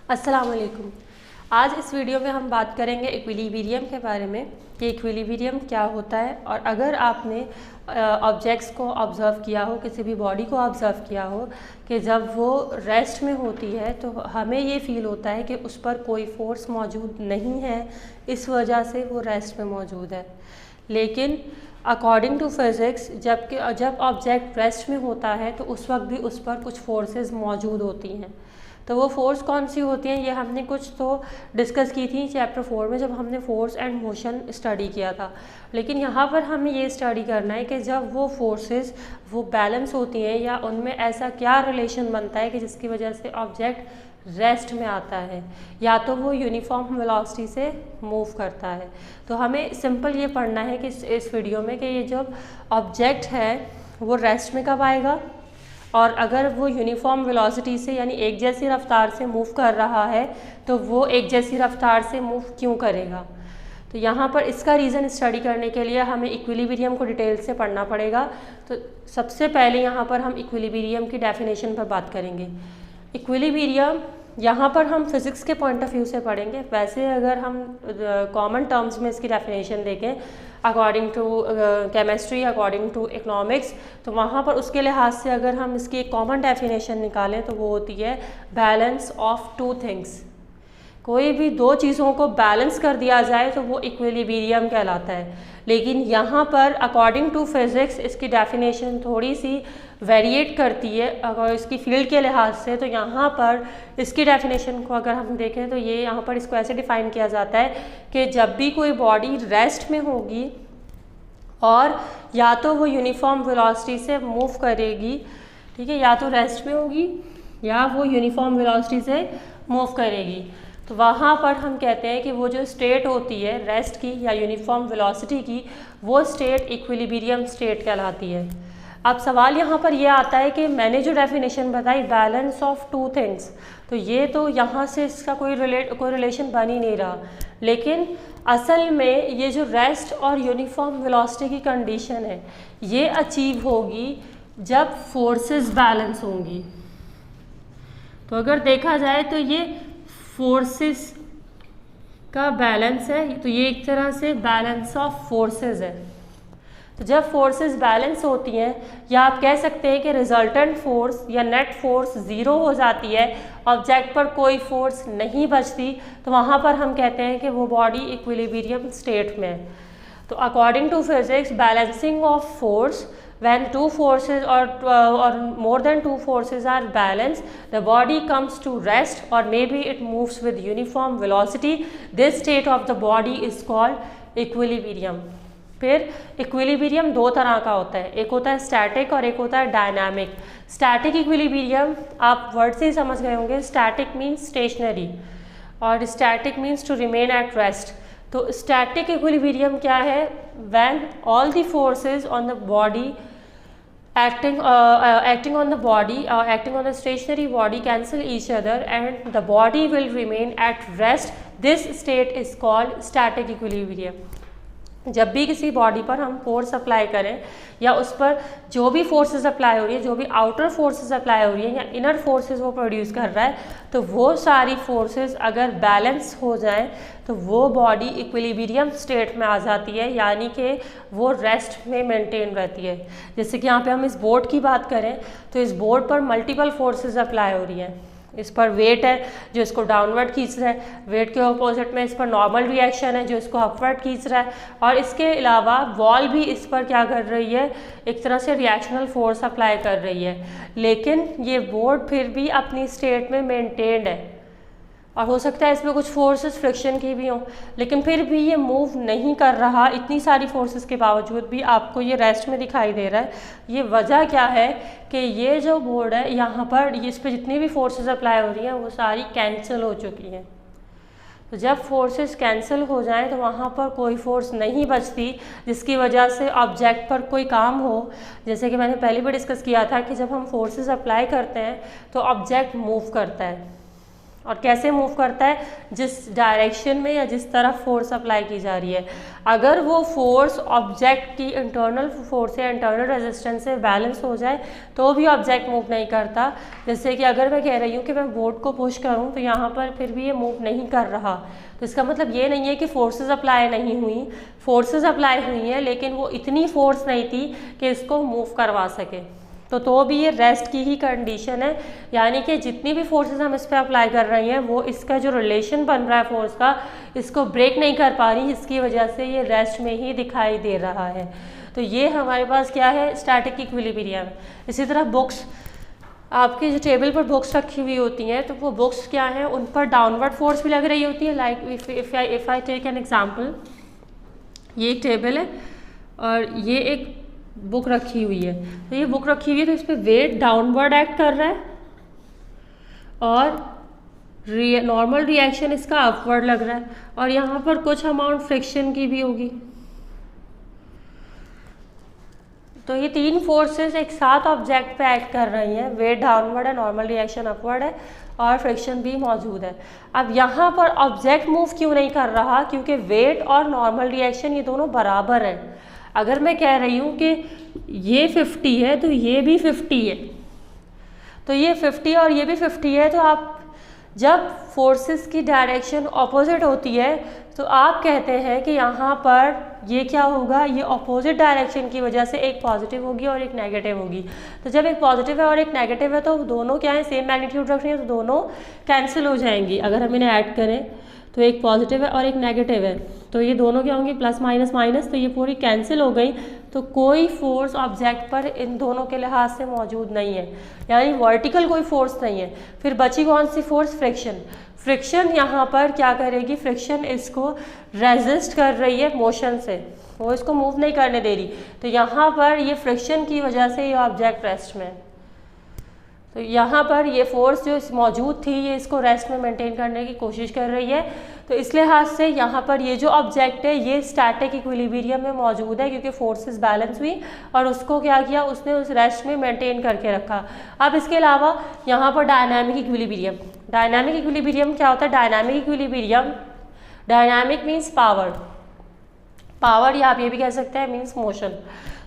अस्सलाम वालेकुम। आज इस वीडियो में हम बात करेंगे इक्विलिब्रियम के बारे में कि इक्विलिब्रियम क्या होता है। और अगर आपने ऑब्जेक्ट्स को ऑब्ज़र्व किया हो, किसी भी बॉडी को ऑब्ज़र्व किया हो कि जब वो रेस्ट में होती है तो हमें ये फ़ील होता है कि उस पर कोई फोर्स मौजूद नहीं है, इस वजह से वो रेस्ट में मौजूद है। लेकिन अकॉर्डिंग टू फिज़िक्स जब ऑब्जेक्ट रेस्ट में होता है तो उस वक्त भी उस पर कुछ फोर्सेस मौजूद होती हैं। तो वो फोर्स कौन सी होती हैं, ये हमने कुछ तो डिस्कस की थी चैप्टर 4 में, जब हमने फोर्स एंड मोशन स्टडी किया था। लेकिन यहाँ पर हमें ये स्टडी करना है कि जब वो फोर्सेस वो बैलेंस होती हैं या उनमें ऐसा क्या रिलेशन बनता है कि जिसकी वजह से ऑब्जेक्ट रेस्ट में आता है, या तो वो यूनिफॉर्म वेलोसिटी से मूव करता है। तो हमें सिंपल ये पढ़ना है कि इस वीडियो में कि ये जब ऑब्जेक्ट है वो रेस्ट में कब आएगा, और अगर वो यूनिफॉर्म वेलोसिटी से यानी एक जैसी रफ्तार से मूव कर रहा है तो वो एक जैसी रफ्तार से मूव क्यों करेगा। तो यहाँ पर इसका रीज़न स्टडी करने के लिए हमें इक्विलिब्रियम को डिटेल से पढ़ना पड़ेगा। तो सबसे पहले यहाँ पर हम इक्विलिब्रियम की डेफिनेशन पर बात करेंगे। इक्विलिब्रियम यहाँ पर हम फिज़िक्स के पॉइंट ऑफ व्यू से पढ़ेंगे। वैसे अगर हम कॉमन टर्म्स में इसकी डेफिनेशन देखें according to chemistry, according to economics, तो वहाँ पर उसके लिहाज से अगर हम इसकी एक कॉमन डेफिनेशन निकालें तो वो होती है बैलेंस ऑफ टू थिंग्स। कोई भी दो चीज़ों को बैलेंस कर दिया जाए तो वो इक्विलिब्रियम कहलाता है। लेकिन यहाँ पर अकॉर्डिंग टू फिज़िक्स इसकी डेफिनेशन थोड़ी सी वेरिएट करती है अगर इसकी फील्ड के लिहाज से। तो यहाँ पर इसकी डेफिनेशन को अगर हम देखें तो ये यहाँ पर इसको ऐसे डिफ़ाइन किया जाता है कि जब भी कोई बॉडी रेस्ट में होगी और या तो वो यूनिफॉर्म वेलोसिटी से मूव करेगी, ठीक है, या तो रेस्ट में होगी या वो यूनिफॉर्म वेलोसिटी से मूव करेगी, तो वहाँ पर हम कहते हैं कि वो जो स्टेट होती है रेस्ट की या यूनिफॉर्म वेलोसिटी की, वो स्टेट इक्विलिब्रियम स्टेट कहलाती है। अब सवाल यहाँ पर ये आता है कि मैंने जो डेफिनेशन बताई बैलेंस ऑफ टू थिंग्स, तो ये तो यहाँ से इसका कोई रिलेशन बन ही नहीं रहा। लेकिन असल में ये जो रेस्ट और यूनिफॉर्म वेलोसिटी की कंडीशन है ये अचीव होगी जब फोर्सेस बैलेंस होंगी। तो अगर देखा जाए तो ये फोर्सेस का बैलेंस है, तो ये एक तरह से बैलेंस ऑफ फोर्सेस है। तो जब फोर्सेस बैलेंस होती हैं या आप कह सकते हैं कि रिजल्टेंट फोर्स या नेट फोर्स ज़ीरो हो जाती है, ऑब्जेक्ट पर कोई फोर्स नहीं बचती, तो वहाँ पर हम कहते हैं कि वो बॉडी इक्विलिब्रियम स्टेट में है। तो according to physics balancing of force when two forces or more than two forces are balanced, the body comes to rest or maybe it moves with uniform velocity. This state of the body is called equilibrium. फिर equilibrium दो तरह का होता है, एक होता है static और एक होता है डायनामिक। स्टैटिक इक्विलिब्रियम आप वर्ड से ही समझ गए होंगे, स्टैटिक मीन्स स्टेशनरी और static means to remain at rest. तो स्टैटिक इक्विलिब्रियम क्या है, when all the forces on the body acting on the body or acting on the stationary body cancel each other and the body will remain at rest. This state is called static equilibrium. जब भी किसी body पर हम force apply करें या उस पर जो भी फोर्सेस अप्लाई हो रही है, जो भी आउटर फोर्सेस अप्लाई हो रही है या इनर फोर्सेस वो प्रोड्यूस कर रहा है, तो वो सारी फोर्सेस अगर बैलेंस हो जाएं तो वो बॉडी इक्विलिब्रियम स्टेट में आ जाती है, यानी कि वो रेस्ट में मेंटेन रहती है। जैसे कि यहाँ पे हम इस बोर्ड की बात करें तो इस बोर्ड पर मल्टीपल फोर्सेस अप्लाई हो रही हैं। इस पर वेट है जो इसको डाउनवर्ड खींच रहा है, वेट के ऑपोजिट में इस पर नॉर्मल रिएक्शन है जो इसको अपवर्ड खींच रहा है, और इसके अलावा वॉल भी इस पर क्या कर रही है, एक तरह से रिएक्शनल फोर्स अप्लाई कर रही है। लेकिन ये बोर्ड फिर भी अपनी स्टेट में मेंटेन्ड है और हो सकता है इसमें कुछ फोर्सेस फ्रिक्शन की भी हों, लेकिन फिर भी ये मूव नहीं कर रहा। इतनी सारी फोर्सेस के बावजूद भी आपको ये रेस्ट में दिखाई दे रहा है। ये वजह क्या है कि ये जो बोर्ड है यहाँ पर इस पर जितनी भी फोर्सेस अप्लाई हो रही हैं वो सारी कैंसिल हो चुकी हैं। तो जब फोर्सेस कैंसिल हो जाएं तो वहाँ पर कोई फोर्स नहीं बचती जिसकी वजह से ऑब्जेक्ट पर कोई काम हो। जैसे कि मैंने पहले भी डिस्कस किया था कि जब हम फोर्सेस अप्लाई करते हैं तो ऑब्जेक्ट मूव करता है और कैसे मूव करता है, जिस डायरेक्शन में या जिस तरफ फोर्स अप्लाई की जा रही है। अगर वो फोर्स ऑब्जेक्ट की इंटरनल फोर्स या इंटरनल रेजिस्टेंस से बैलेंस हो जाए तो भी ऑब्जेक्ट मूव नहीं करता। जैसे कि अगर मैं कह रही हूँ कि मैं बोर्ड को पुश करूँ तो यहाँ पर फिर भी ये मूव नहीं कर रहा, तो इसका मतलब ये नहीं है कि फोर्सेस अप्लाई नहीं हुई, फोर्सेस अप्लाई हुई हैं, लेकिन वो इतनी फोर्स नहीं थी कि इसको मूव करवा सके। तो भी ये रेस्ट की ही कंडीशन है, यानी कि जितनी भी फोर्सेस हम इस पर अप्लाई कर रही हैं वो इसका जो रिलेशन बन रहा है फोर्स का, इसको ब्रेक नहीं कर पा रही, इसकी वजह से ये रेस्ट में ही दिखाई दे रहा है। तो ये हमारे पास क्या है, स्टैटिक इक्विलिब्रियम। इसी तरह बुक्स, आपकी जो टेबल पर बुक्स रखी हुई होती हैं तो वो बुक्स क्या हैं, उन पर डाउनवर्ड फोर्स भी लग रही होती है। Like if I take an example, ये एक टेबल है और ये एक बुक रखी हुई है, तो ये बुक रखी हुई है तो इस पर वेट डाउनवर्ड एक्ट कर रहा है और नॉर्मल रिएक्शन इसका अपवर्ड लग रहा है, और यहाँ पर कुछ अमाउंट फ्रिक्शन की भी होगी। तो ये तीन फोर्सेस एक साथ ऑब्जेक्ट पे एक्ट कर रही हैं, वेट डाउनवर्ड है, नॉर्मल रिएक्शन अपवर्ड है और फ्रिक्शन भी मौजूद है। अब यहाँ पर ऑब्जेक्ट मूव क्यों नहीं कर रहा, क्योंकि वेट और नॉर्मल रिएक्शन ये दोनों बराबर हैं। अगर मैं कह रही हूँ कि ये 50 है तो ये भी 50 है, तो ये 50 और ये भी 50 है, तो आप जब फोर्सेस की डायरेक्शन ऑपोजिट होती है तो आप कहते हैं कि यहाँ पर ये क्या होगा, ये ऑपोजिट डायरेक्शन की वजह से एक पॉजिटिव होगी और एक नेगेटिव होगी। तो जब एक पॉजिटिव है और एक नेगेटिव है तो दोनों क्या है, सेम मैग्नीट्यूड रख रही हैं, तो दोनों कैंसिल हो जाएंगी। अगर हम इन्हें ऐड करें तो एक पॉजिटिव है और एक नेगेटिव है, तो ये दोनों क्या होंगे, प्लस माइनस माइनस, तो ये पूरी कैंसिल हो गई। तो कोई फोर्स ऑब्जेक्ट पर इन दोनों के लिहाज से मौजूद नहीं है, यानी वर्टिकल कोई फोर्स नहीं है। फिर बची कौन सी फोर्स, फ्रिक्शन। फ्रिक्शन यहाँ पर क्या करेगी, फ्रिक्शन इसको रेजिस्ट कर रही है मोशन से, वो इसको मूव नहीं करने दे रही। तो यहाँ पर ये फ्रिक्शन की वजह से ये ऑब्जेक्ट रेस्ट में है। तो यहाँ पर ये फोर्स जो मौजूद थी ये इसको रेस्ट में मेंटेन करने की कोशिश कर रही है। तो इस लिहाज से यहाँ पर ये जो ऑब्जेक्ट है ये स्टैटिक इक्विलिब्रियम में मौजूद है, क्योंकि फोर्सेस बैलेंस हुई और उसको क्या किया, उसने उस रेस्ट में मेंटेन करके रखा। अब इसके अलावा यहाँ पर डायनामिक इक्विलिब्रियम। डायनामिक इक्विलिब्रियम क्या होता है, dynamic equilibrium, dynamic means power, power या आप ये भी कह सकते हैं मीन्स मोशन।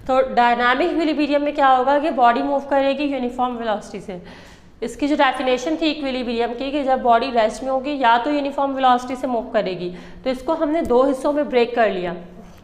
तो डायनामिक इक्विलिब्रियम में क्या होगा कि बॉडी मूव करेगी यूनिफॉर्म वेलोसिटी से। इसकी जो डेफिनेशन थी इक्विलिब्रियम की कि जब बॉडी रेस्ट में होगी या तो यूनिफॉर्म वेलोसिटी से मूव करेगी, तो इसको हमने दो हिस्सों में ब्रेक कर लिया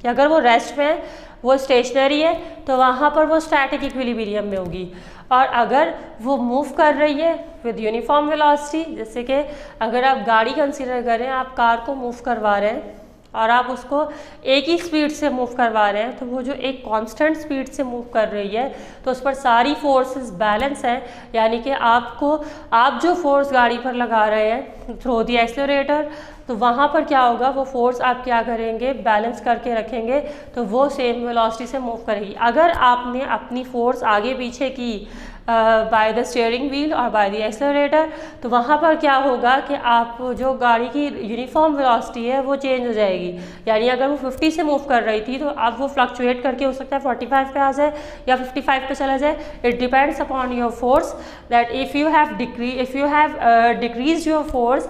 कि अगर वो रेस्ट में है, वो स्टेशनरी है, तो वहाँ पर वो स्टैटिक इक्विलिब्रियम में होगी, और अगर वो मूव कर रही है विद यूनिफॉर्म वेलोसिटी, जैसे कि अगर आप गाड़ी कंसीडर करें, आप कार को मूव करवा रहे हैं और आप उसको एक ही स्पीड से मूव करवा रहे हैं, तो वो जो एक कांस्टेंट स्पीड से मूव कर रही है तो उस पर सारी फोर्सेस बैलेंस हैं, यानी कि आप जो फोर्स गाड़ी पर लगा रहे हैं थ्रू द एक्सेलरेटर, तो वहाँ पर क्या होगा, वो फोर्स आप क्या करेंगे, बैलेंस करके रखेंगे, तो वो सेम वेलोसिटी से मूव करेगी। अगर आपने अपनी फोर्स आगे पीछे की बाय द स्टीयरिंग व्हील और बाय द एक्सेलरेटर, तो वहाँ पर क्या होगा कि आप जो गाड़ी की यूनिफॉर्म वेलोसिटी है वो चेंज हो जाएगी। यानी अगर वो 50 से मूव कर रही थी तो अब वो फ्लक्चुएट करके हो सकता है 45 पे आ जाए या 55 पे चला जाए। It depends upon your force, that if you have decrease your force,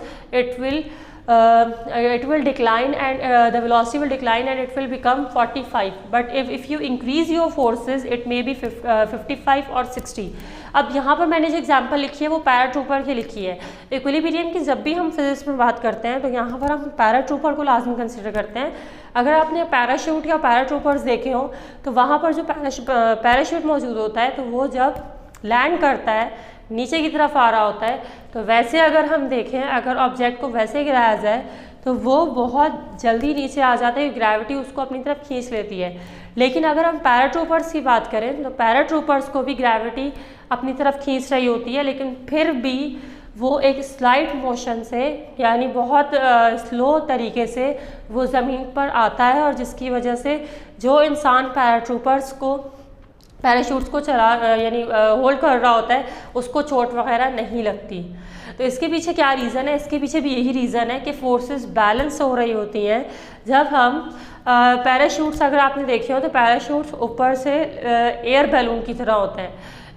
it will decline and the velocity will decline and it will become 45, but if you increase your forces it may be 55 or 60। अब यहाँ पर मैंने जो example लिखी है वो paratrooper की लिखी है। इक्विलिब्रियम की जब भी हम फिजिक्स में बात करते हैं तो यहाँ पर हम पैराट्रूपर को लाजमी कंसिडर करते हैं। अगर आपने पैराशूट या पैराट्रूपर्स देखे हो तो वहाँ पर जो पैराशूट मौजूद होता है तो वो जब लैंड करता है नीचे की तरफ आ रहा होता है, तो वैसे अगर हम देखें, अगर ऑब्जेक्ट को वैसे गिराया जाए तो वो बहुत जल्दी नीचे आ जाता है, ग्रेविटी उसको अपनी तरफ खींच लेती है। लेकिन अगर हम पैराट्रूपर्स की बात करें तो पैराट्रूपर्स को भी ग्रेविटी अपनी तरफ खींच रही होती है, लेकिन फिर भी वो एक स्लाइट मोशन से, यानी बहुत स्लो तरीके से वो ज़मीन पर आता है, और जिसकी वजह से जो इंसान पैराशूट्स को यानी होल्ड कर रहा होता है उसको चोट वगैरह नहीं लगती। तो इसके पीछे क्या रीज़न है, इसके पीछे भी यही रीज़न है कि फोर्सेस बैलेंस हो रही होती हैं। जब हम पैराशूट्स अगर आपने देखे हो तो पैराशूट्स ऊपर से एयर बैलून की तरह होते हैं,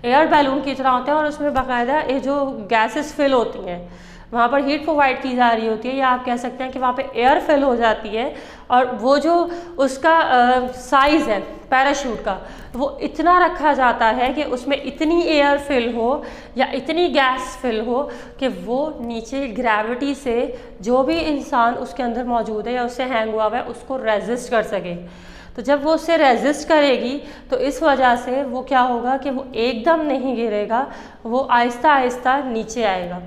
एयर बैलून की तरह होते हैं, और उसमें बाकायदा ये जो गैसेस फिल होती हैं, वहाँ पर हीट प्रोवाइड की जा रही होती है, या आप कह सकते हैं कि वहाँ पे एयर फिल हो जाती है, और वो जो उसका साइज़ है पैराशूट का, वो इतना रखा जाता है कि उसमें इतनी एयर फिल हो या इतनी गैस फिल हो कि वो नीचे ग्रेविटी से जो भी इंसान उसके अंदर मौजूद है या उससे हैंग हुआ हुआ है उसको रेजिस्ट कर सके। तो जब वो उससे रेजिस्ट करेगी तो इस वजह से वो क्या होगा कि वो एकदम नहीं गिरेगा, वो आहिस्ता आहिस्ता नीचे आएगा।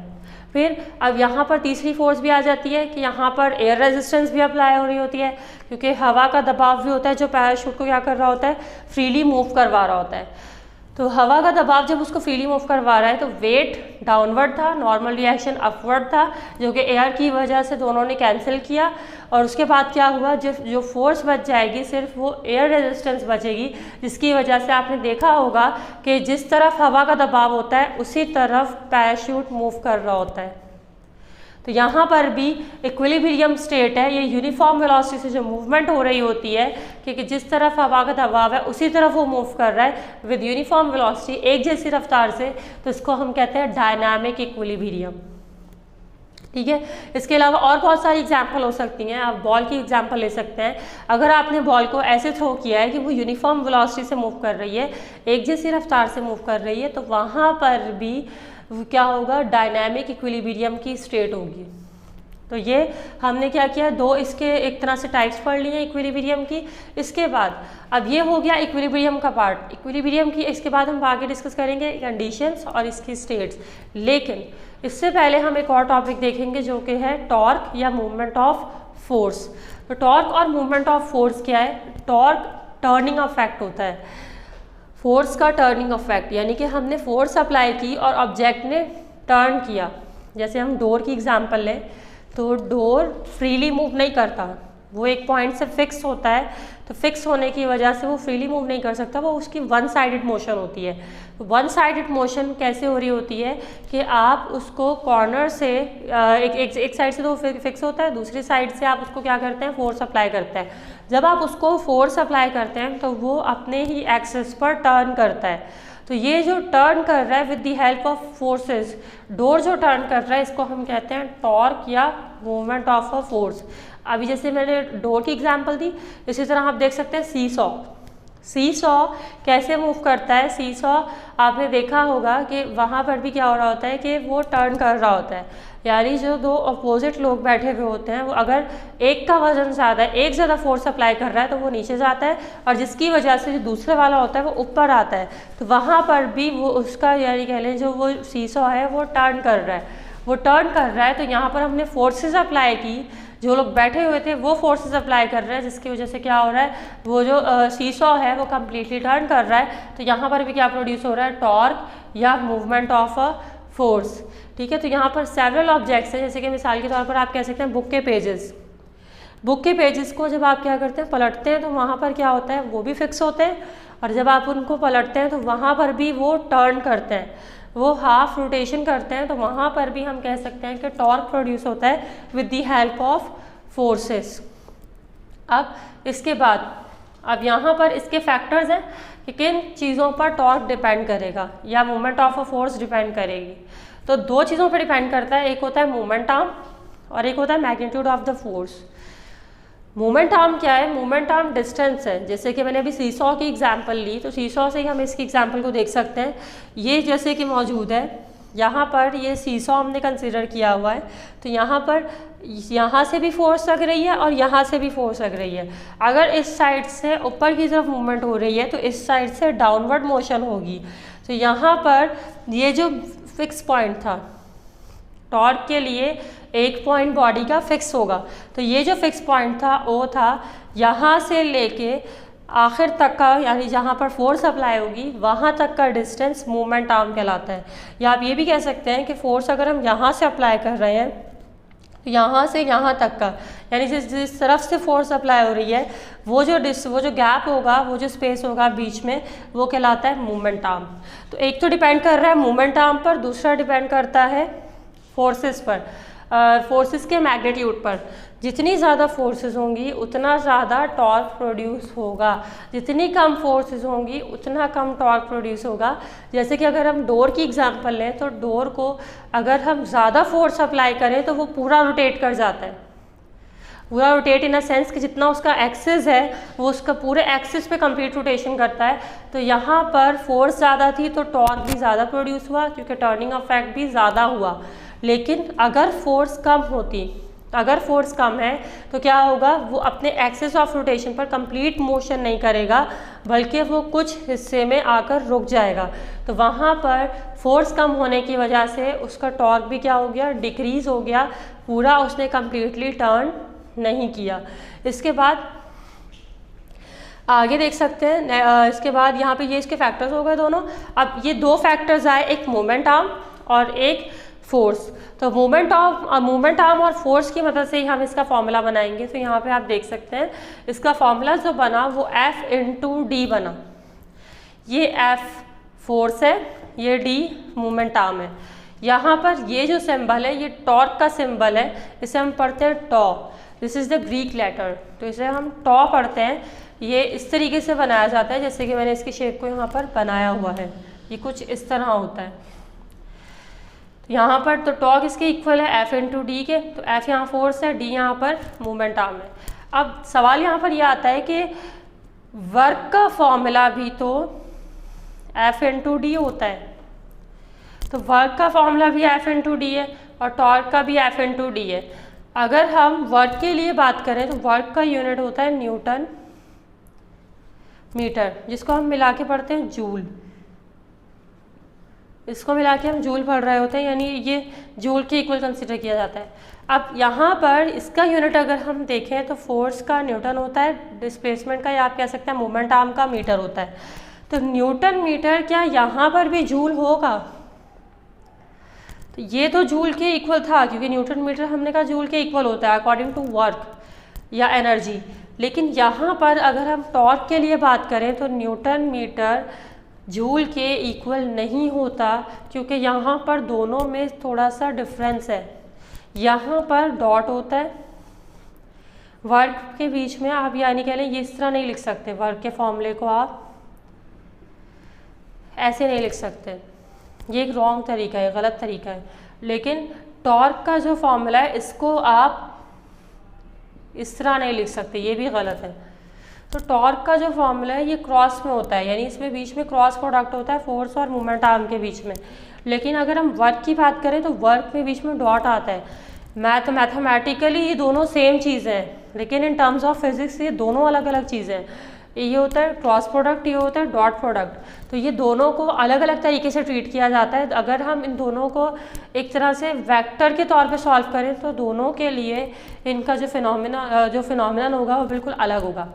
फिर अब यहाँ पर तीसरी फोर्स भी आ जाती है कि यहाँ पर एयर रेजिस्टेंस भी अप्लाई हो रही होती है, क्योंकि हवा का दबाव भी होता है जो पैराशूट को क्या कर रहा होता है, फ्रीली मूव करवा रहा होता है। तो हवा का दबाव जब उसको फ्रीली मूव करवा रहा है तो वेट डाउनवर्ड था, नॉर्मल रिएक्शन अपवर्ड था, जो कि एयर की वजह से दोनों ने कैंसिल किया, और उसके बाद क्या हुआ, जो फोर्स बच जाएगी सिर्फ वो एयर रेजिस्टेंस बचेगी, जिसकी वजह से आपने देखा होगा कि जिस तरफ हवा का दबाव होता है उसी तरफ पैराशूट मूव कर रहा होता है। तो यहाँ पर भी इक्विलिब्रियम स्टेट है, ये यूनिफॉर्म वेलोसिटी से जो मूवमेंट हो रही होती है, क्योंकि जिस तरफ हवा का दबाव है उसी तरफ वो मूव कर रहा है विद यूनिफॉर्म वेलोसिटी, एक जैसी रफ्तार से, तो इसको हम कहते हैं डायनामिक इक्विलिब्रियम। ठीक है, इसके अलावा और बहुत सारी एग्जाम्पल हो सकती हैं। आप बॉल की एग्जाम्पल ले सकते हैं। अगर आपने बॉल को ऐसे थ्रो किया है कि वो यूनिफॉर्म वेलोसिटी से मूव कर रही है, एक जैसी रफ्तार से मूव कर रही है, तो वहाँ पर भी क्या होगा, डायनामिक इक्विलिब्रियम की स्टेट होगी। तो ये हमने क्या किया, दो इसके एक तरह से टाइप्स पढ़ लिए इक्विलिब्रियम की। इसके बाद अब ये हो गया इक्विलिब्रियम का पार्ट, इक्विलिब्रियम की। इसके बाद हम आगे डिस्कस करेंगे कंडीशंस और इसकी स्टेट्स, लेकिन इससे पहले हम एक और टॉपिक देखेंगे जो कि है टॉर्क या मूवमेंट ऑफ फोर्स। तो टॉर्क और मूवमेंट ऑफ फोर्स क्या है? टॉर्क टर्निंग इफेक्ट होता है, फोर्स का टर्निंग इफेक्ट, यानी कि हमने फोर्स अप्लाई की और ऑब्जेक्ट ने टर्न किया। जैसे हम डोर की एग्जांपल लें तो डोर फ्रीली मूव नहीं करता, वो एक पॉइंट से फिक्स होता है, तो फिक्स होने की वजह से वो फ्रीली मूव नहीं कर सकता, वो उसकी वन साइडेड मोशन होती है। तो वन साइडेड मोशन कैसे हो रही होती है कि आप उसको कॉर्नर से एक साइड से तो फिक्स होता है, दूसरी साइड से आप उसको क्या करते हैं, फोर्स अप्लाई करते हैं। जब आप उसको फोर्स अप्लाई करते हैं तो वो अपने ही एक्सिस पर टर्न करता है। तो ये जो टर्न कर रहा है with the help of forces, door जो टर्न कर रहा है, इसको हम कहते हैं टॉर्क या मूवमेंट ऑफ अ फोर्स। अभी जैसे मैंने डोर की एग्जांपल दी, इसी तरह आप देख सकते हैं सी सॉ। सी सॉ कैसे मूव करता है? सी सॉ आपने देखा होगा कि वहाँ पर भी क्या हो रहा होता है कि वो टर्न कर रहा होता है, यानी जो दो अपोजिट लोग बैठे हुए होते हैं, वो अगर एक का वजन ज़्यादा है, एक ज़्यादा फोर्स अप्लाई कर रहा है तो वो नीचे जाता है, और जिसकी वजह से जो दूसरे वाला होता है वो ऊपर आता है। तो वहाँ पर भी वो उसका, यानी कह लें जो वो सी सॉ है वो टर्न कर रहा है, वो टर्न कर रहा है। तो यहाँ पर हमने फोर्सेस अप्लाई की, जो लोग बैठे हुए थे वो फोर्सेस अप्लाई कर रहे हैं, जिसकी वजह से क्या हो रहा है, वो जो सी सॉ है वो कम्प्लीटली टर्न कर रहा है। तो यहाँ पर भी क्या प्रोड्यूस हो रहा है, टॉर्क या मूवमेंट ऑफ अ फोर्स। ठीक है, तो यहाँ पर सेवरल ऑब्जेक्ट्स हैं, जैसे कि मिसाल के तौर पर आप कह सकते हैं बुक के पेजेस। बुक के पेजेस को जब आप क्या करते हैं, पलटते हैं, तो वहाँ पर क्या होता है, वो भी फिक्स होते हैं, और जब आप उनको पलटते हैं तो वहाँ पर भी वो टर्न करते हैं, वो हाफ रोटेशन करते हैं। तो वहाँ पर भी हम कह सकते हैं कि टॉर्क प्रोड्यूस होता है with the help of forces. अब इसके बाद अब यहाँ पर इसके फैक्टर्स हैं कि किन चीज़ों पर टॉर्क डिपेंड करेगा या movement of a force depend करेगी। तो दो चीज़ों पर डिपेंड करता है, एक होता है मूवमेंट आर्म और एक होता है magnitude of the force. Movement arm क्या है? मूवमेंट आर्म डिस्टेंस है। जैसे कि मैंने अभी सी सॉ की एग्जांपल ली, तो सी सॉ से ही हम इसकी एग्जांपल को देख सकते हैं। ये जैसे कि मौजूद है, यहाँ पर ये सी सॉ हमने कंसीडर किया हुआ है, तो यहाँ पर यहाँ से भी फोर्स लग रही है और यहाँ से भी फोर्स लग रही है। अगर इस साइड से ऊपर की तरफ मूवमेंट हो रही है तो इस साइड से डाउनवर्ड मोशन होगी। तो यहाँ पर ये जो फिक्स पॉइंट था, टॉर्क के लिए एक पॉइंट बॉडी का फिक्स होगा, तो ये जो फिक्स पॉइंट था वो था यहाँ से लेके आखिर तक का, यानी जहाँ पर फोर्स अप्लाई होगी वहाँ तक का डिस्टेंस मूवमेंट आर्म कहलाता है। या आप ये भी कह सकते हैं कि फोर्स अगर हम यहाँ से अप्लाई कर रहे हैं तो यहाँ से यहाँ तक का, यानी जिस तरफ से फोर्स अप्लाई हो रही है वो जो गैप होगा, वो जो स्पेस होगा बीच में, वो कहलाता है मूवमेंट आर्म। तो एक तो डिपेंड कर रहा है मूवमेंट आर्म पर, दूसरा डिपेंड करता है फोर्सेस पर। फोर्सेस के मैग्नीट्यूड पर। जितनी ज़्यादा फोर्सेस होंगी उतना ज़्यादा टॉर्क प्रोड्यूस होगा, जितनी कम फोर्सेस होंगी उतना कम टॉर्क प्रोड्यूस होगा। जैसे कि अगर हम डोर की एग्जांपल लें तो डोर को अगर हम ज़्यादा फोर्स अप्लाई करें तो वो पूरा रोटेट कर जाता है, पूरा रोटेट इन अ सेंस कि जितना उसका एक्सिस है वो उसका पूरे एक्सिस पे कंप्लीट रोटेशन करता है। तो यहाँ पर फोर्स ज़्यादा थी तो टॉर्क भी ज़्यादा प्रोड्यूस हुआ क्योंकि टर्निंग इफेक्ट भी ज़्यादा हुआ। लेकिन अगर फोर्स कम होती, अगर फोर्स कम है तो क्या होगा, वो अपने एक्सिस ऑफ रोटेशन पर कंप्लीट मोशन नहीं करेगा बल्कि वो कुछ हिस्से में आकर रुक जाएगा। तो वहाँ पर फोर्स कम होने की वजह से उसका टॉर्क भी क्या हो गया, डिक्रीज हो गया, पूरा उसने कंप्लीटली टर्न नहीं किया। इसके बाद आगे देख सकते हैं, इसके बाद यहाँ पे ये इसके फैक्टर्स हो गए दोनों। अब ये दो फैक्टर्स आए, एक मोमेंट आर्म और एक फोर्स। तो मोमेंट आर्म और फोर्स की मदद से ही हम इसका फॉर्मूला बनाएंगे। तो यहाँ पे आप देख सकते हैं इसका फॉर्मूला जो बना वो F × D बना। ये F फोर्स है, ये D मोमेंट आर्म है। यहाँ पर ये जो सिंबल है ये टॉर्क का सिंबल है, इसे हम पढ़ते हैं tau. This is the Greek letter, तो इसे हम टॉ पढ़ते हैं। ये इस तरीके से बनाया जाता है जैसे कि मैंने इसकी शेप को यहाँ पर बनाया हुआ है, ये कुछ इस तरह होता है। यहाँ पर तो टॉ किसके इक्वल है, F × D के। तो F यहाँ फोर्स है, D यहाँ पर मोमेंट आर्म है। अब सवाल यहाँ पर यह आता है कि वर्क का फॉर्मूला भी तो F × D होता है, तो वर्क का फॉर्मूला भी F × D है और टॉर्क का भी F × D है। अगर हम वर्क के लिए बात करें तो वर्क का यूनिट होता है न्यूटन मीटर, जिसको हम मिला के पढ़ते हैं जूल। इसको मिला के हम जूल पढ़ रहे होते हैं, यानी ये जूल के इक्वल कंसिडर किया जाता है। अब यहाँ पर इसका यूनिट अगर हम देखें तो फोर्स का न्यूटन होता है, डिस्प्लेसमेंट का या आप कह सकते हैं मोमेंट आर्म का मीटर होता है। तो न्यूटन मीटर क्या यहाँ पर भी जूल होगा? तो ये तो जूल के इक्वल था क्योंकि न्यूटन मीटर हमने कहा जूल के इक्वल होता है अकॉर्डिंग टू वर्क या एनर्जी। लेकिन यहाँ पर अगर हम टॉर्क के लिए बात करें तो न्यूटन मीटर जूल के इक्वल नहीं होता क्योंकि यहाँ पर दोनों में थोड़ा सा डिफरेंस है। यहाँ पर डॉट होता है वर्क के बीच में, आप यानी कह लें ये इस तरह नहीं लिख सकते, वर्क के फॉर्मूले को आप ऐसे नहीं लिख सकते, ये एक रॉन्ग तरीका है, गलत तरीका है। लेकिन टॉर्क का जो फॉर्मूला है इसको आप इस तरह नहीं लिख सकते, ये भी गलत है। तो टॉर्क का जो फॉर्मूला है ये क्रॉस में होता है, यानी इसमें बीच में क्रॉस प्रोडक्ट होता है फोर्स और मोमेंट आर्म के बीच में। लेकिन अगर हम वर्क की बात करें तो वर्क में बीच में डॉट आता है। मैथमेटिकली ये दोनों सेम चीज़ें हैं, लेकिन इन टर्म्स ऑफ फिजिक्स ये दोनों अलग अलग चीज़ें हैं। ये होता है क्रॉस प्रोडक्ट, ये होता है डॉट प्रोडक्ट। तो ये दोनों को अलग अलग तरीके से ट्रीट किया जाता है। अगर हम इन दोनों को एक तरह से वेक्टर के तौर पे सॉल्व करें तो दोनों के लिए इनका जो फिनोमिनन होगा वो बिल्कुल अलग होगा।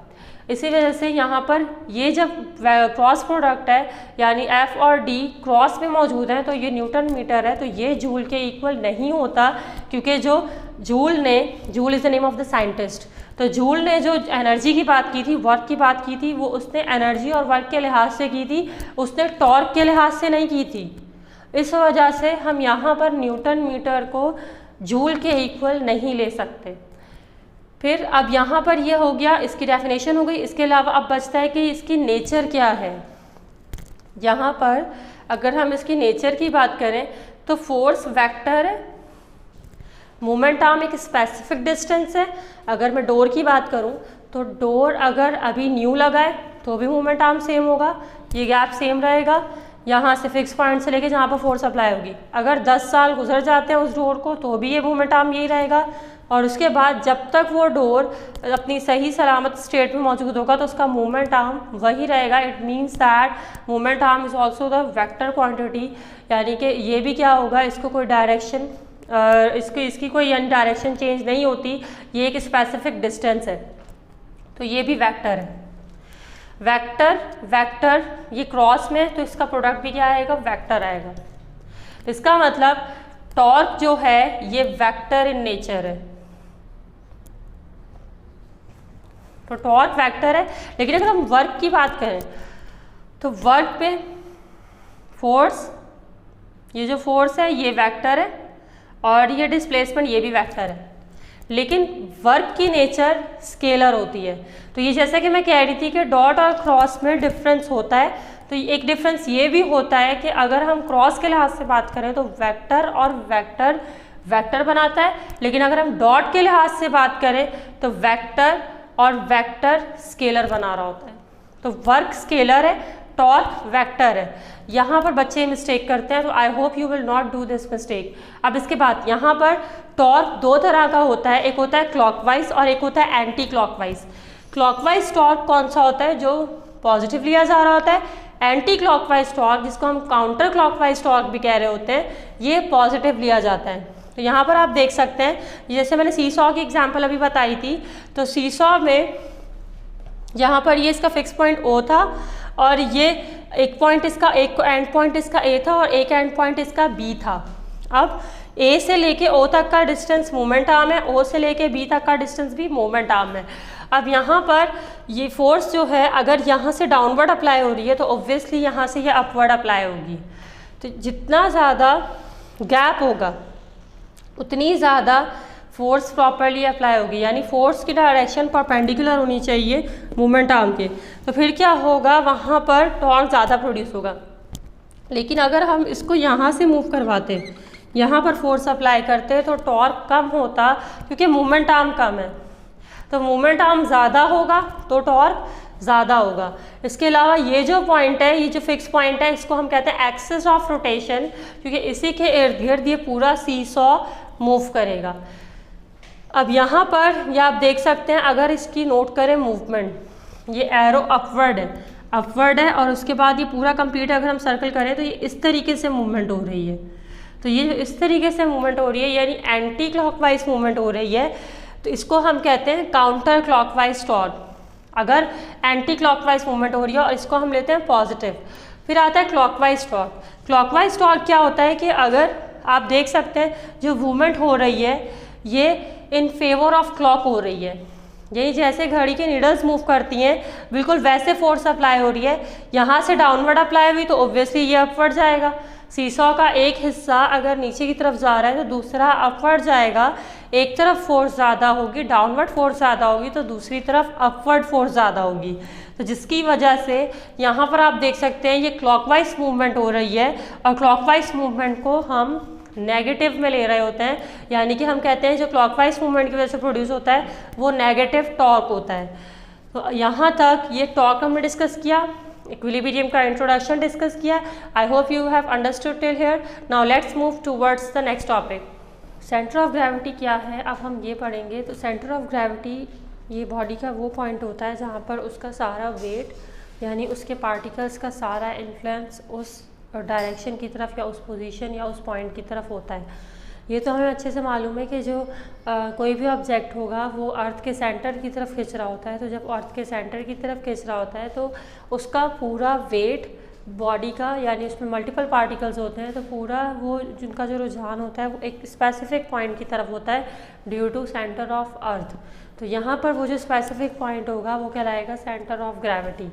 इसी वजह से यहाँ पर ये जब क्रॉस प्रोडक्ट है यानी F और D क्रॉस में मौजूद है तो ये न्यूटन मीटर है, तो ये जूल के इक्वल नहीं होता क्योंकि जो joule is the name of the scientist. तो जूल ने जो एनर्जी की बात की थी, वर्क की बात की थी, वो उसने एनर्जी और वर्क के लिहाज से की थी, उसने टॉर्क के लिहाज से नहीं की थी। इस वजह से हम यहाँ पर न्यूटन मीटर को जूल के इक्वल नहीं ले सकते। फिर अब यहाँ पर ये हो गया, इसकी डेफिनेशन हो गई। इसके अलावा अब बचता है कि इसकी नेचर क्या है। यहाँ पर अगर हम इसकी नेचर की बात करें तो फोर्स वेक्टर है, मोमेंट आर्म एक स्पेसिफिक डिस्टेंस है। अगर मैं डोर की बात करूं तो डोर अगर अभी न्यू लगा है तो भी मोमेंट आर्म सेम होगा, ये गैप सेम रहेगा यहाँ से फिक्स पॉइंट से लेके जहाँ पर फोर्स अप्लाई होगी। अगर 10 साल गुजर जाते हैं उस डोर को तो भी ये मोमेंट आर्म यही रहेगा। और उसके बाद जब तक वो डोर अपनी सही सलामत स्टेट में मौजूद होगा तो उसका मोमेंट आर्म वही रहेगा। It means that moment arm is also the vector quantity, यानी कि ये भी क्या होगा, इसको कोई डायरेक्शन इसकी कोई यानी डायरेक्शन चेंज नहीं होती, ये एक स्पेसिफिक डिस्टेंस है, तो ये भी वेक्टर है। वेक्टर ये क्रॉस में, तो इसका प्रोडक्ट भी क्या आएगा, वेक्टर आएगा। इसका मतलब टॉर्क जो है ये वेक्टर इन नेचर है, तो टॉर्क वेक्टर है। लेकिन अगर हम वर्क की बात करें तो वर्क पे फोर्स, ये जो फोर्स है ये वेक्टर है और ये डिस्प्लेसमेंट ये भी वेक्टर है, लेकिन वर्क की नेचर स्केलर होती है। तो ये जैसा कि मैं कह रही थी कि डॉट और क्रॉस में डिफरेंस होता है, तो एक डिफरेंस ये भी होता है कि अगर हम क्रॉस के लिहाज से बात करें तो वेक्टर और वेक्टर वेक्टर बनाता है, लेकिन अगर हम डॉट के लिहाज से बात करें तो वेक्टर और वेक्टर स्केलर बना रहा होता है। तो वर्क स्केलर है, टॉर्क वेक्टर है। यहाँ पर बच्चे मिस्टेक करते हैं, तो I hope you will not do this mistake. अब इसके बाद यहाँ पर टॉर्क दो तरह का होता है, एक होता है क्लॉकवाइज और एक होता है एंटी क्लॉकवाइज। क्लॉकवाइज टॉर्क कौन सा होता है, जो पॉजिटिव लिया जा रहा होता है। एंटी क्लॉकवाइज टॉर्क, जिसको हम काउंटर क्लॉकवाइज टॉर्क भी कह रहे होते हैं, ये पॉजिटिव लिया जाता है। तो यहाँ पर आप देख सकते हैं, जैसे मैंने सीसॉ की एग्जांपल अभी बताई थी, तो सीसॉ में यहाँ पर ये इसका फिक्स पॉइंट O था और ये एक पॉइंट इसका, एक एंड पॉइंट इसका A था और एक एंड पॉइंट इसका B था। अब A से लेके O तक का डिस्टेंस मोमेंट आर्म है, O से लेके B तक का डिस्टेंस भी मोमेंट आर्म है। अब यहाँ पर ये फोर्स जो है अगर यहाँ से डाउनवर्ड अप्लाई हो रही है तो ऑब्वियसली यहाँ से ये अपवर्ड अप्लाई होगी। तो जितना ज़्यादा गैप होगा उतनी ज़्यादा फोर्स प्रॉपरली अप्लाई होगी, यानी फोर्स की डायरेक्शन परपेंडिकुलर होनी चाहिए मूवमेंट आर्म के। तो फिर क्या होगा, वहाँ पर टॉर्क ज़्यादा प्रोड्यूस होगा। लेकिन अगर हम इसको यहाँ से मूव करवाते, यहाँ पर फोर्स अप्लाई करते तो टॉर्क कम होता, क्योंकि मूवमेंट आर्म कम है। तो मूवमेंट आर्म ज़्यादा होगा तो टॉर्क ज़्यादा होगा। इसके अलावा ये जो पॉइंट है, ये जो फिक्स पॉइंट है, इसको हम कहते हैं एक्सिस ऑफ रोटेशन, क्योंकि इसी के इर्द गिर्द ये पूरा सीसॉ मूव करेगा। अब यहाँ पर ये आप देख सकते हैं, अगर इसकी नोट करें मूवमेंट, ये एरो अपवर्ड है और उसके बाद ये पूरा कंप्लीट अगर हम सर्कल करें तो ये इस तरीके से मूवमेंट हो रही है। तो ये इस तरीके से मूवमेंट हो रही है, यानी एंटी क्लॉकवाइज मूवमेंट हो रही है। तो इसको हम कहते हैं काउंटर क्लॉकवाइज टॉर्क, अगर एंटी क्लॉकवाइज मूवमेंट हो रही है, और इसको हम लेते हैं पॉजिटिव। फिर आता है क्लॉकवाइज टॉर्क। क्लॉकवाइज टॉर्क क्या होता है कि अगर आप देख सकते हैं जो मूवमेंट हो रही है ये इन फेवर ऑफ क्लॉक हो रही है, यही जैसे घड़ी के नीडल्स मूव करती हैं बिल्कुल वैसे फोर्स अप्लाई हो रही है। यहाँ से डाउनवर्ड अप्लाई हुई तो ऑब्वियसली ये अपवर्ड जाएगा। सीसॉ का एक हिस्सा अगर नीचे की तरफ जा रहा है तो दूसरा अपवर्ड जाएगा। एक तरफ फोर्स ज़्यादा होगी, डाउनवर्ड फोर्स ज़्यादा होगी, तो दूसरी तरफ अपवर्ड फोर्स ज़्यादा होगी। तो जिसकी वजह से यहाँ पर आप देख सकते हैं ये क्लॉकवाइज मूवमेंट हो रही है, और क्लॉकवाइज मूवमेंट को हम नेगेटिव में ले रहे होते हैं, यानी कि हम कहते हैं जो क्लॉकवाइज मूवमेंट की वजह से प्रोड्यूस होता है वो नेगेटिव टॉर्क होता है। तो यहाँ तक ये टॉर्क हमने डिस्कस किया, इक्विलिब्रियम का इंट्रोडक्शन डिस्कस किया। I hope you have understood till here. Now let's move towards the next topic. Centre of gravity क्या है, अब हम ये पढ़ेंगे। तो सेंटर ऑफ ग्रेविटी ये बॉडी का वो पॉइंट होता है जहाँ पर उसका सारा वेट, यानी उसके पार्टिकल्स का सारा इन्फ्लुएंस उस डायरेक्शन की तरफ या उस पोजीशन या उस पॉइंट की तरफ होता है। ये तो हमें अच्छे से मालूम है कि जो कोई भी ऑब्जेक्ट होगा वो अर्थ के सेंटर की तरफ खिंच रहा होता है। तो जब अर्थ के सेंटर की तरफ खिंच रहा होता है तो उसका पूरा वेट बॉडी का, यानी उसमें मल्टीपल पार्टिकल्स होते हैं, तो पूरा वो जिनका जो रुझान होता है वो एक स्पेसिफिक पॉइंट की तरफ होता है due to centre of earth. तो यहाँ पर वो जो स्पेसिफिक पॉइंट होगा वो कहलाएगा सेंटर ऑफ ग्रेविटी।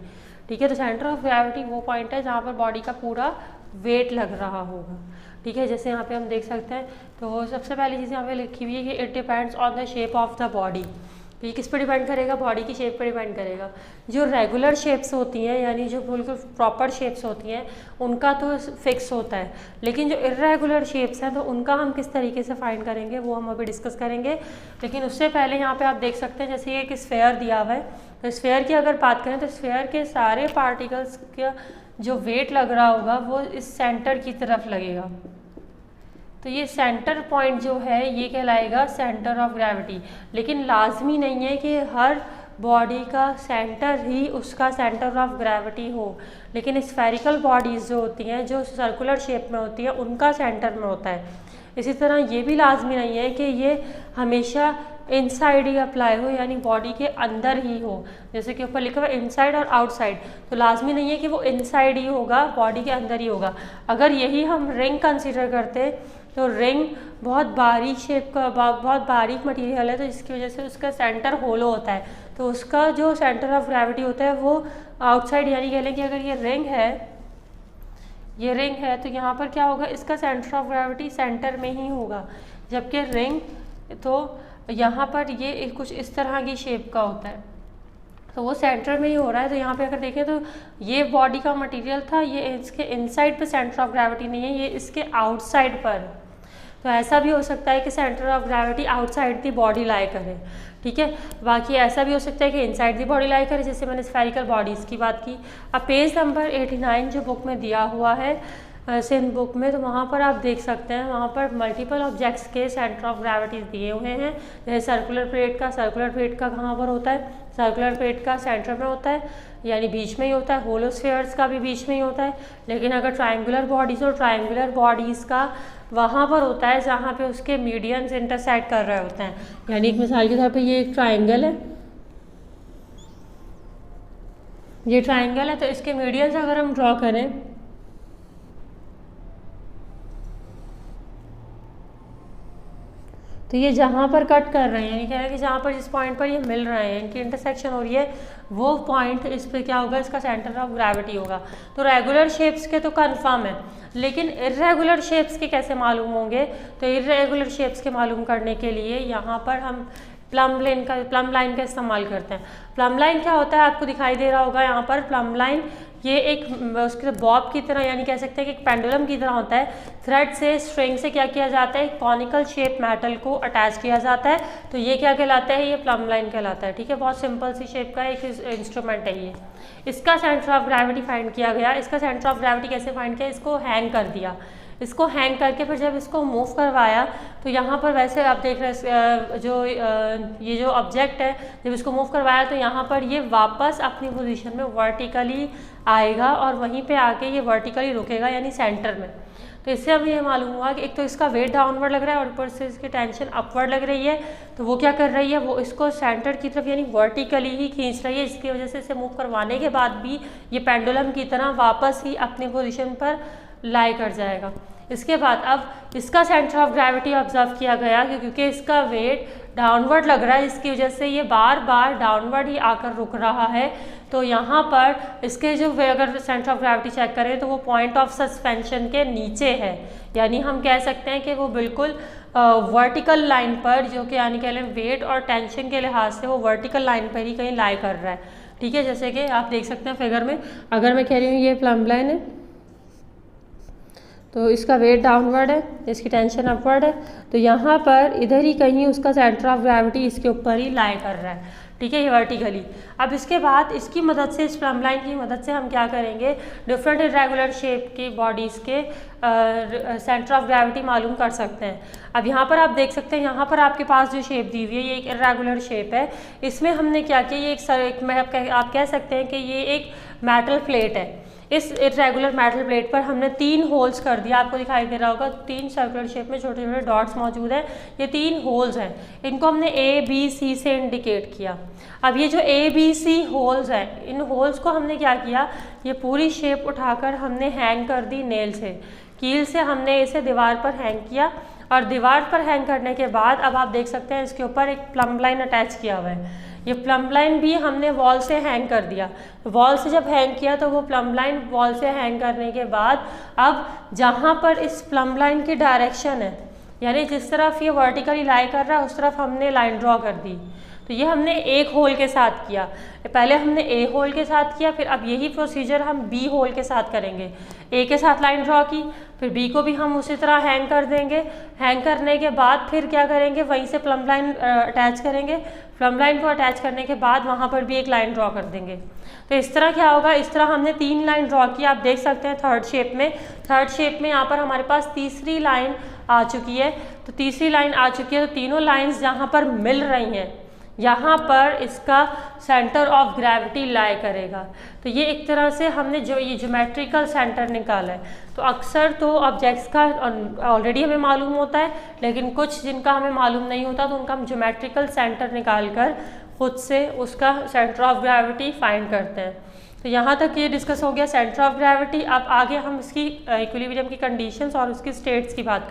ठीक है, तो सेंटर ऑफ ग्रेविटी वो पॉइंट है जहाँ पर बॉडी का पूरा वेट लग रहा होगा। ठीक है, जैसे यहाँ पे हम देख सकते हैं, तो सबसे पहली चीज़ यहाँ पे लिखी हुई है कि it depends on the shape of the body. तो ये किस पे डिपेंड करेगा, बॉडी की शेप पे डिपेंड करेगा। जो रेगुलर शेप्स होती हैं, यानी जो बिल्कुल प्रॉपर शेप्स होती हैं, उनका तो फिक्स होता है, लेकिन जो इर्रेगुलर शेप्स हैं तो उनका हम किस तरीके से फाइंड करेंगे वो हम अभी डिस्कस करेंगे। लेकिन उससे पहले यहाँ पे आप देख सकते हैं जैसे ये एक स्फेयर दिया हुआ है, तो स्फेयर की अगर बात करें तो स्फेयर के सारे पार्टिकल्स का जो वेट लग रहा होगा वो इस सेंटर की तरफ लगेगा। तो ये सेंटर पॉइंट जो है ये कहलाएगा सेंटर ऑफ ग्रेविटी। लेकिन लाजमी नहीं है कि हर बॉडी का सेंटर ही उसका सेंटर ऑफ ग्रेविटी हो, लेकिन स्फेरिकल बॉडीज़ जो होती हैं, जो सर्कुलर शेप में होती हैं, उनका सेंटर में होता है। इसी तरह ये भी लाजमी नहीं है कि ये हमेशा इनसाइड ही अप्लाई हो, यानी बॉडी के अंदर ही हो। जैसे कि ऊपर लिखा हुआ इनसाइड और आउटसाइड, तो लाजमी नहीं है कि वो इनसाइड ही होगा, बॉडी के अंदर ही होगा। अगर यही हम रिंग कंसीडर करते तो रिंग बहुत बारीक शेप का, बहुत बारीक मटेरियल है, तो इसकी वजह से उसका सेंटर होलो होता है, तो उसका जो सेंटर ऑफ ग्रेविटी होता है वो आउटसाइड, यानी कह लें कि अगर ये रिंग है, ये रिंग है तो यहाँ पर क्या होगा, इसका सेंटर ऑफ ग्रेविटी सेंटर में ही होगा, जबकि रिंग तो यहाँ पर ये कुछ इस तरह की शेप का होता है, तो वो सेंटर में ही हो रहा है। तो यहाँ पे अगर देखें तो ये बॉडी का मटेरियल था, ये इसके इनसाइड पे सेंटर ऑफ ग्रेविटी नहीं है, ये इसके आउटसाइड पर। तो ऐसा भी हो सकता है कि centre of gravity outside the body lie करे, ठीक है। बाकी ऐसा भी हो सकता है कि इनसाइड दी बॉडी लाई करे, जैसे मैंने स्फेरिकल बॉडीज़ की बात की। अब पेज नंबर 89 जो बुक में दिया हुआ है सेम बुक में, तो वहाँ पर आप देख सकते हैं, वहाँ पर मल्टीपल ऑब्जेक्ट्स के सेंटर ऑफ ग्रेविटीज दिए हुए हैं। जैसे सर्कुलर प्लेट का कहाँ पर होता है, सर्कुलर प्लेट का सेंटर में होता है, यानी बीच में ही होता है। होलोस्फेयर्स का भी बीच में ही होता है। लेकिन अगर ट्रायंगुलर बॉडीज़ और ट्रायंगुलर बॉडीज़ का वहाँ पर होता है जहाँ पे उसके मीडियंस इंटरसेक्ट कर रहे होते हैं। यानी एक मिसाल के तौर पे ये एक ट्रायंगल है, ये ट्रायंगल है, तो इसके मीडियंस अगर हम ड्रॉ करें तो ये जहाँ पर कट कर रहे हैं, यानी कह रहे हैं कि जहाँ पर जिस पॉइंट पर ये मिल रहे हैं, इनकी इंटरसेक्शन हो रही है, वो पॉइंट इस पर क्या होगा, इसका सेंटर ऑफ ग्रेविटी होगा। तो रेगुलर शेप्स के तो कंफर्म है, लेकिन इर्रेगुलर शेप्स के कैसे मालूम होंगे? तो इर्रेगुलर शेप्स के मालूम करने के लिए यहाँ पर हम प्लम लाइन का इस्तेमाल करते हैं। प्लम लाइन क्या होता है, आपको दिखाई दे रहा होगा यहाँ पर। प्लम लाइन ये एक उसके बॉब की तरह, यानी कह सकते हैं कि एक पेंडुलम की तरह होता है। थ्रेड से, स्ट्रिंग से क्या किया जाता है, एक कॉनिकल शेप मेटल को अटैच किया जाता है, तो ये क्या कहलाता है, ये प्लम लाइन कहलाता है, ठीक है। बहुत सिंपल सी शेप का एक इंस्ट्रूमेंट है ये। इसका सेंटर ऑफ ग्रेविटी फाइंड किया गया। इसका सेंटर ऑफ ग्रेविटी कैसे फाइंड किया, इसको हैंग कर दिया। इसको हैंग करके फिर जब इसको मूव करवाया तो यहाँ पर वैसे आप देख रहे जो ये जो ऑब्जेक्ट है, जब इसको मूव करवाया तो यहाँ पर ये वापस अपनी पोजीशन में वर्टिकली आएगा और वहीं पे आके ये वर्टिकली रुकेगा, यानी सेंटर में। तो इससे हमें ये मालूम हुआ कि एक तो इसका वेट डाउनवर्ड लग रहा है और ऊपर से इसकी टेंशन अपवर्ड लग रही है। तो वो क्या कर रही है, वो इसको सेंटर की तरफ यानी वर्टिकली ही खींच रही है, जिसकी वजह से इसे मूव करवाने के बाद भी ये पेंडुलम की तरह वापस ही अपनी पोजीशन पर लाई कर जाएगा। इसके बाद अब इसका सेंटर ऑफ ग्रेविटी ऑब्जर्व किया गया कि क्योंकि इसका वेट डाउनवर्ड लग रहा है, इसकी वजह से ये बार बार डाउनवर्ड ही आकर रुक रहा है। तो यहाँ पर इसके जो अगर सेंटर ऑफ ग्रेविटी चेक करें तो वो पॉइंट ऑफ सस्पेंशन के नीचे है, यानी हम कह सकते हैं कि वो बिल्कुल वर्टिकल लाइन पर, जो कि यानी कह लें वेट और टेंशन के लिहाज से वो वर्टिकल लाइन पर ही कहीं लाई कर रहा है, ठीक है। जैसे कि आप देख सकते हैं फिगर में, अगर मैं कह रही हूँ ये प्लम लाइन है तो इसका वेट डाउनवर्ड है, इसकी टेंशन अपवर्ड है, तो यहाँ पर इधर ही कहीं उसका सेंटर ऑफ ग्रेविटी इसके ऊपर ही लाई कर रहा है, ठीक है, ये वर्टिकली। अब इसके बाद इसकी मदद से, इस प्लम लाइन की मदद से हम क्या करेंगे, डिफरेंट इरेगुलर शेप की बॉडीज़ के सेंटर ऑफ ग्रेविटी मालूम कर सकते हैं। अब यहाँ पर आप देख सकते हैं, यहाँ पर आपके पास जो शेप दी हुई है ये एक इरेगुलर शेप है। इसमें हमने क्या किया, ये आप कह सकते हैं कि ये एक मेटल प्लेट है। इस इरेगुलर मेटल प्लेट पर हमने 3 होल्स कर दिया, आपको दिखाई दे रहा होगा 3 सर्कुलर शेप में छोटे छोटे डॉट्स मौजूद हैं। ये 3 होल्स हैं, इनको हमने A-B-C से इंडिकेट किया। अब ये जो A-B-C होल्स हैं, इन होल्स को हमने क्या किया, ये पूरी शेप उठाकर हमने हैंग कर दी नेल से, कील से हमने इसे दीवार पर हैंग किया। और दीवार पर हैंग करने के बाद अब आप देख सकते हैं इसके ऊपर एक प्लम लाइन अटैच किया हुआ है। ये प्लम लाइन भी हमने वॉल से हैंग कर दिया। वॉल से जब हैंग किया तो वो प्लम लाइन वॉल से हैंग करने के बाद अब जहाँ पर इस प्लम लाइन की डायरेक्शन है, यानी जिस तरफ ये वर्टिकली लाई कर रहा है उस तरफ हमने लाइन ड्रॉ कर दी। तो ये हमने एक होल के साथ किया, पहले हमने ए होल के साथ किया, फिर अब यही प्रोसीजर हम बी होल के साथ करेंगे। ए के साथ लाइन ड्रॉ की, फिर बी को भी हम उसी तरह हैंग कर देंगे। हैंग करने के बाद फिर क्या करेंगे, वहीं से प्लम लाइन अटैच करेंगे। प्लम लाइन को अटैच करने के बाद वहाँ पर भी एक लाइन ड्रॉ कर देंगे। तो इस तरह क्या होगा, इस तरह हमने 3 लाइन ड्रॉ की, आप देख सकते हैं थर्ड शेप में यहाँ पर हमारे पास तीसरी लाइन आ चुकी है। तो तीसरी लाइन आ चुकी है, तो तीनों लाइन्स जहाँ पर मिल रही हैं यहाँ पर इसका सेंटर ऑफ ग्रेविटी लाई करेगा। तो ये एक तरह से हमने जो ये ज्योमेट्रिकल सेंटर निकाला है। तो अक्सर तो ऑब्जेक्ट्स का ऑलरेडी हमें मालूम होता है, लेकिन कुछ जिनका हमें मालूम नहीं होता तो उनका हम ज्योमेट्रिकल सेंटर निकाल कर खुद से उसका सेंटर ऑफ ग्रेविटी फाइंड करते हैं। तो यहाँ तक ये डिस्कस हो गया सेंटर ऑफ ग्रेविटी। अब आगे हम इसकी इक्विलिब्रियम की कंडीशंस और उसकी स्टेट्स की बात करते हैं।